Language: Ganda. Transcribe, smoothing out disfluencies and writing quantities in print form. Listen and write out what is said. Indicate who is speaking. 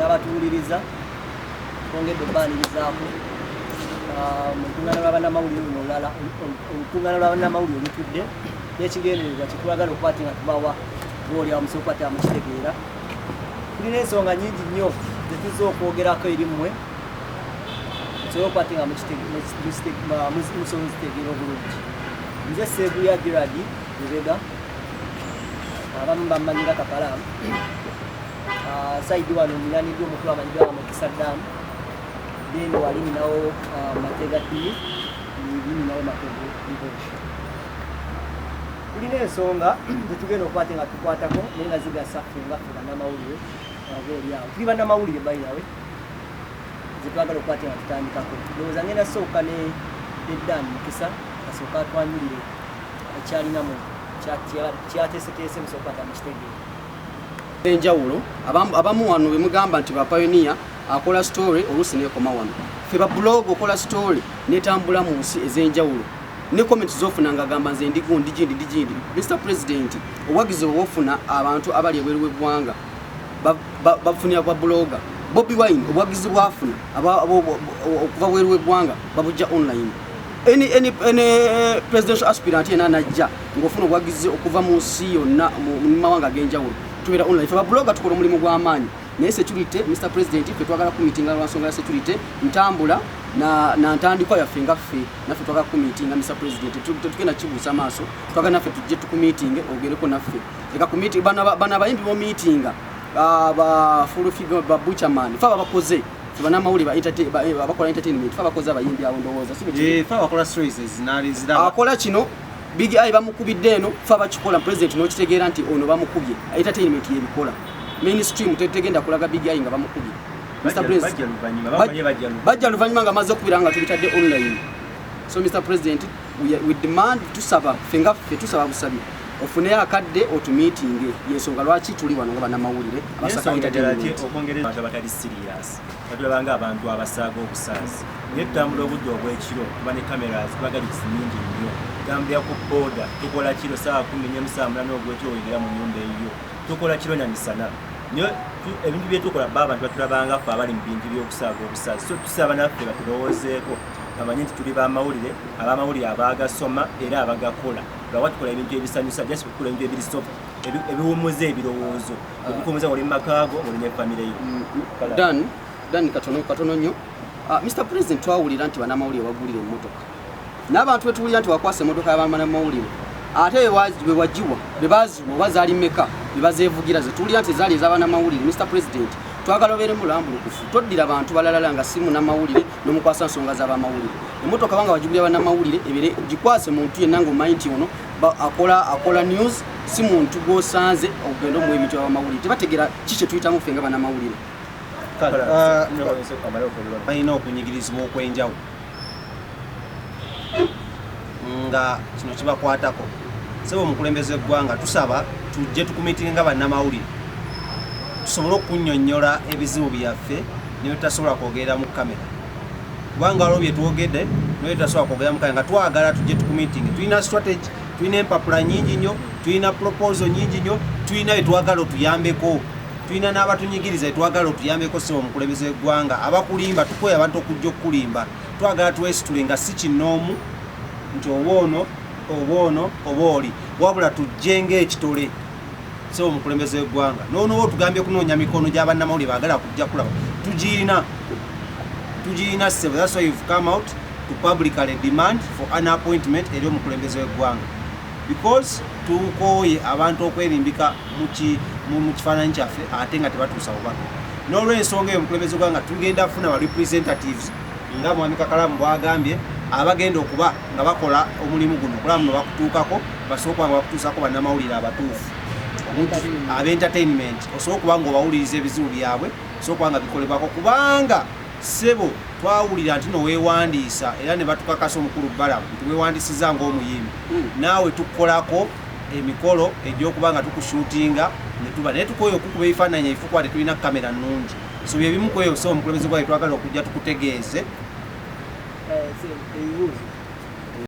Speaker 1: n'abatuwuliriza twongedde obbanirizaako olukuŋŋaana lw'abannamawulire luno olulala olukuŋŋaana lw'abannamawulire olutudde n'ekigendererwa kyetwagala okukwata nga tubawa ng'olyawo musobola okukwata mukitegeera. Tulina ensonga nyingi nnyo zetuzza okwogerako eri mmwe tusobole okukwata nga musobola zitegeera obulungi. Nze Sseguya Gerard Lubega, abamu bammanyira Kapalaamu, saidi wano muliraaniddwa omukulu amanyidwa Mukisa Dam, then wali ninawo Matega TV, ninawo Matego Liboshi. Tulina ensonga zetugenda okukwata nga tukwatako naye nga zigasa ffe nga ffe bannamawulire obaolyawo. Tuli bannamawulire bayirawe zetwagala okukwata nga tutandikako. Ndowooza ngenda sooka ne Dan Mukisa asooka atwanjulire ekyalinamu kyateeseteese musobola okukwata mukitegeera.
Speaker 2: Enjawulo abamu wano bwe mugamba nti bapayoniya akola story oluusi neekoma wano. Ffe ba blog okola story netambula mu nsi ez'enjawulo. Ne comment zofuna nga gamba nze ndi gundi gindi. Mr. President, obuwagizi obwofuna abantu abali ebweru w'eggwanga bafunira kwa blogger. Bobi Wine obuwagizi bwafuna okuva bweru w'eggwanga babujja online. Any presidential aspirant yena najja ng'ofuna obuwagizi okuva mu nsi yonna mu mawanga ag'enjawulo tubeera online. Ffe ba blogger tukola omulimu gw'amaanyi. Naye security, Mr. President, ffe twagala kumitinga lwansonga ya security ntambula na ntandikwa yaffe nga ffe naffe twagala kumitinga Mr. President. Tetugenda kibuusa maaso, twagala naffe tujje tukumitinge ogereko naffe. Eka kumiti bana abayimbi bomitinga ba full figure ba Butcherman ffe abakoze ffe bannamawulire abakola entertainment ffe abakoze abayimbi abo ndowooza
Speaker 3: ffe abakola stories zinaali ziraba
Speaker 2: akola kino Big Eye bamukubidde eno ffe abakikola President n'okitegeera nti ono bamukubye entertainment yebikola mainstream tetegenda kulaga Big Eye nga bamukubye. Mr. President bajja luvannyuma nga amaze okubira nga tubitadde online. So Mr. President, we demand tusaba fenga ffe tusaba busabi ofune akadde otumitinge yensonga lwaki tuli wano nga bannamawulire abasaka entertainment
Speaker 4: okwongereza abantu abatali serious batulabanga abantu abasaaga obusaasi netutambula obudde obw'ekiro tuba ne cameras twagalisi nyingi nnyo tambulira ku boda tukola kiro saa 10:30 n'ogwekyo oyingira mu nnyumba eyo tukola kiro na misana nyo ebintu byetukola abantu batulabanga ffe abali mu bintu by'okusaaga obusaasi. So tusaba naffe batulowoozeeko bamanyi nti tuli bamawulire abamawulire abagasoma era abagakola lwawa tukola ebintu ebisanyusa just tukola ebintu ebiri soft ebiwumuza ebirowoozo ebikuumuza oli mu makaago oli ne famire yo.
Speaker 2: Dan katono nnyo. Mr. President, twawulira nti bannamawulire bagulira emmotoka n'abantu betuwulira nti wakwasa emmotoka y'abannamawulire ate bwe wagiwa bwe baziwa oba zaali mmeka bwe bazeevugira ze tuwulira nti zaali ez'abannamawulire. Mr. President, twagala obeere mulambulukufu toddira abantu balalala nga si munnamawulire n'omukwasa nsonga z'abamawulire. Emmotoka banga wagigulira bannamawulire ebere gikwase muntu yenna ng'omanyi nti ono akola news si muntu gw'osanze okugenda omuwa ebintu by'abamawulire tebategeera ki kye tuyitamu ffe nga bannamawulire.
Speaker 3: balina okunyigirizibwa okwenjawulo nga kino kibakwatako. Sebo omukulembeze eggwanga tusaba tujje tukumitinge nga bannamawulire tusobole okunnyonnyola ebizibu byaffe ne tutasobola kwogerera mu kamera kubanga waliwo bye twogedde ne tutasobola kwogerera mu kamera nga twagala tujje tukumitinge. Tulina strategy, tulina empapula nyingi nnyo, tulina proposal nyingi nnyo, tulina bye twagala otuyambeko, tulina n'abatunyigiriza twagala otuyambeko. Sebo omukulembeze eggwanga abakulimba tukoye abantu okujja okulimba twagala tuwesitule nga si kinoomu nti oboono oba oli wabula tujjenga ekitole. Sebo omukulembeze eggwanga noonoba otugambye kunoonya mikono gy'abannamawulire baagala kujja kulaba tugirina sebo. That's why you've come out to publicly demand for an appointment eri omukulembeze w'eggwanga because tukooye abantu okwerimbika mu kifaananyi kyaffe ate nga tebatuusa bubaka. N'olw'ensonga eyo omukulembeze w'eggwanga tugenda kufuna ba representatives nga Mwami Kakalamu bw'agambye abagenda okuba nga bakola omulimu guno kulaba muno bakutuukako basooka nga bakutuusako bannamawulire abatuufu ab'entertainment osobola okuba nga obawuliriza ebizibu byabwe osobola okuba nga bikolebwako kubanga sebo twawulira nti noweewandiisa era ne batukakasa omukulu Balamu nti weewandisiza ng'omuyimbi naawe tukukolako emikolo egy'okuba nga tukushuutinga ne tuba naye tukoye okukuba ebifaananyi ebifukuba tetulina kamera nnungi. So bye bimu ku eyo so omukulembeze gwayo twagala okujja tukutegeeze
Speaker 1: ebibuuzo